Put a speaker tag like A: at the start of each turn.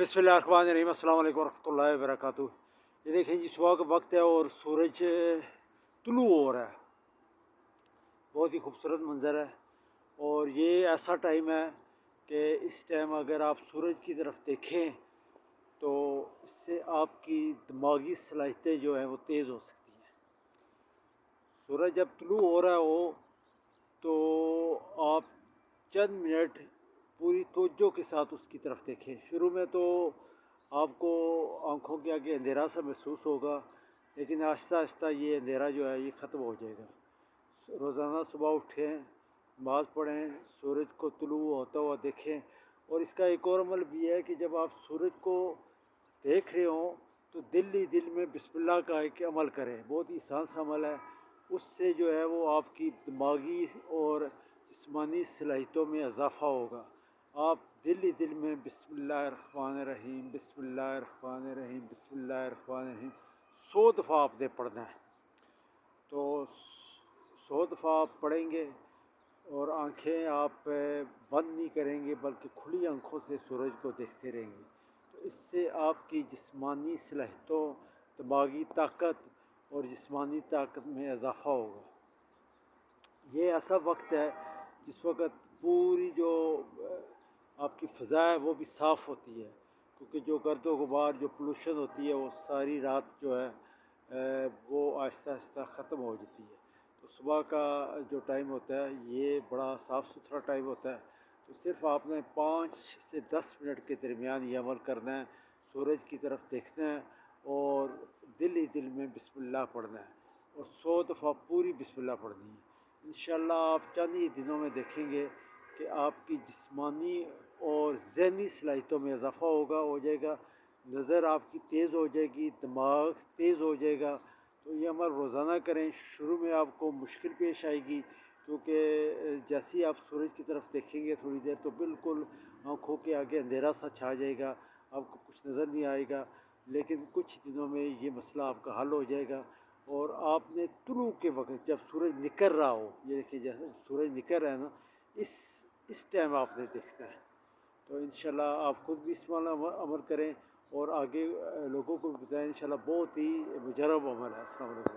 A: बिस्मिल्लाहिर्रहमानिर्रहीम। अस्सलाम वालेकुम रहमतुल्लाहि व बरकातुहू। ये देखें जी, सुबह का वक्त है और सूरज तुलू हो रहा है। बहुत ही खूबसूरत मंज़र है। और ये ऐसा टाइम है कि इस टाइम अगर आप सूरज की तरफ देखें तो इससे आपकी दिमागी सलाहियतें जो हैं वो तेज़ हो सकती हैं। सूरज जब तुलू हो रहा हो तो आप चंद मिनट पूरी तवज्जो के साथ उसकी तरफ देखें। शुरू में तो आपको आँखों के आगे अंधेरा सा महसूस होगा, लेकिन आहिस्ता आहिस्ता ये अंधेरा जो है ये ख़त्म हो जाएगा। रोज़ाना सुबह उठें, नमाज़ पढ़ें, सूरज को तुलू होता हुआ देखें। और इसका एक और अमल भी है कि जब आप सूरज को देख रहे हों तो दिल ही दिल में बिस्मिल्लाह का एक अमल करें। बहुत ही आसान सा अमल है। उससे जो है वो आपकी दिमागी और जिस्मानी सलाहियतों में इजाफ़ा होगा। आप दिल ही दिल में बिस्मिल्लाहिर्रहमानिर्रहीम, बिस्मिल्लाहिर्रहमानिर्रहीम, बिस्मिल्लाहिर्रहमानिर्रहीम 100 दफ़ा आपने पढ़ना है। तो 100 दफ़ा आप पढ़ेंगे और आँखें आप बंद नहीं करेंगे बल्कि खुली आँखों से सूरज को देखते रहेंगे। तो इससे आपकी जिस्मानी सलाहियतों, दिमागी ताकत और जिस्मानी ताकत में इजाफ़ा होगा। ये ऐसा वक्त है जिस वक्त पूरी जो आपकी फ़ज़ा है वो भी साफ़ होती है, क्योंकि जो गर्द व गुबार, जो पोल्यूशन होती है वो सारी रात जो है वो आहिस्ता आहिस्ता ख़त्म हो जाती है। तो सुबह का जो टाइम होता है ये बड़ा साफ़ सुथरा टाइम होता है। तो सिर्फ़ आपने 5 से 10 मिनट के दरमियान ये अमल करना है। सूरज की तरफ देखना है और दिल ही दिल में बिस्मिल्लाह पढ़ना है और 100 दफ़ा पूरी बिस्मिल्लाह पढ़नी है। इंशाअल्लाह आप चंद ही दिनों में देखेंगे कि आपकी जिस्मानी और ज़हनी सलाहियतों में इजाफ़ा हो जाएगा। नज़र आपकी तेज़ हो जाएगी, दिमाग तेज़ हो जाएगा। तो ये अमल रोज़ाना करें। शुरू में आपको मुश्किल पेश आएगी, क्योंकि जैसे ही आप सूरज की तरफ देखेंगे थोड़ी देर तो बिल्कुल आँखों के आगे अंधेरा सा छा जाएगा, आपको कुछ नज़र नहीं आएगा। लेकिन कुछ दिनों में ये मसला आपका हल हो जाएगा। और आपने तुलू के वक्त जब सूरज निकल रहा हो, ये देखिए जैसे सूरज निकल रहा है ना, इस टाइम आपने देखना है। तो इंशाल्लाह आप ख़ुद भी इस पर अमल करें और आगे लोगों को भी बताएं। इंशाल्लाह बहुत ही मुजरब अमल है। अस्सलाम वालेकुम।